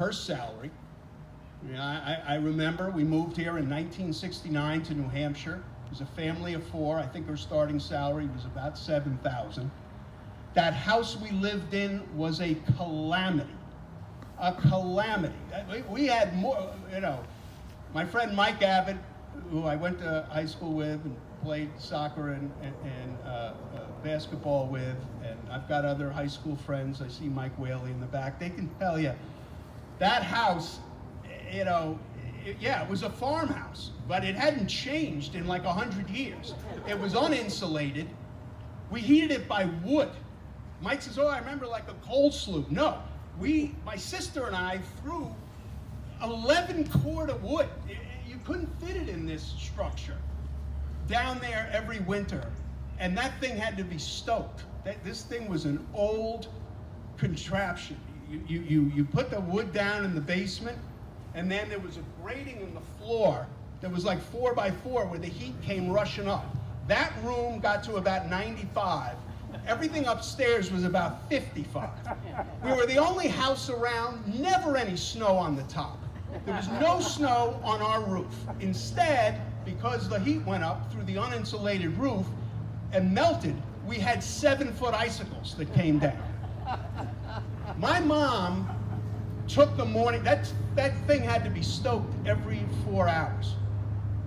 her salary. I remember we moved here in 1969 to New Hampshire. It was a family of 4. I think her starting salary was about $7,000. That house we lived in was a calamity. A calamity. We had more, my friend Mike Abbott, who I went to high school with and played soccer and basketball with, and I've got other high school friends. I see Mike Whaley in the back. They can tell you, that house, it was a farmhouse, but it hadn't changed in like 100 years. It was uninsulated. We heated it by wood. Mike says, oh, I remember like a coal slough. No, my sister and I threw 11 cord of wood. You couldn't fit it in this structure. Down there every winter. And that thing had to be stoked. This thing was an old contraption. You put the wood down in the basement, and then there was a grating in the floor that was like 4 by 4 where the heat came rushing up. That room got to about 95. Everything upstairs was about 55. We were the only house around, never any snow on the top. There was no snow on our roof. Instead, because the heat went up through the uninsulated roof and melted, we had 7-foot icicles that came down. My mom took the morning, that thing had to be stoked every 4 hours.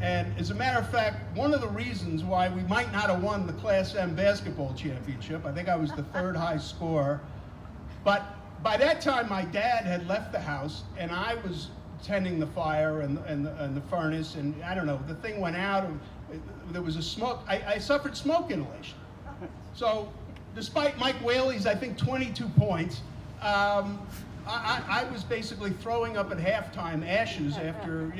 And as a matter of fact, one of the reasons why we might not have won the Class M basketball championship, I think I was the 3rd high scorer, but by that time my dad had left the house and I was tending the fire and the furnace, and I don't know, the thing went out, and there was a smoke. I suffered smoke inhalation. So despite Mike Whaley's, I think, 22 points, I was basically throwing up at halftime ashes after,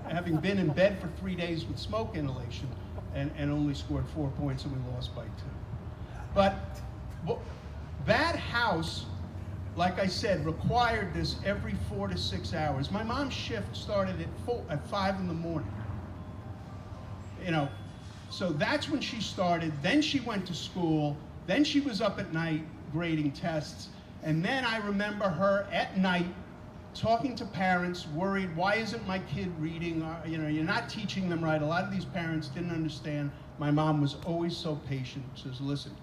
having been in bed for 3 days with smoke inhalation and only scored 4 points and we lost by 2. But that house, like I said, required this every 4 to 6 hours. My mom's shift started at 5 in the morning. So that's when she started. Then she went to school. Then she was up at night grading tests. And then I remember her at night talking to parents, worried, why isn't my kid reading? You're not teaching them right. A lot of these parents didn't understand. My mom was always so patient. Says, listen,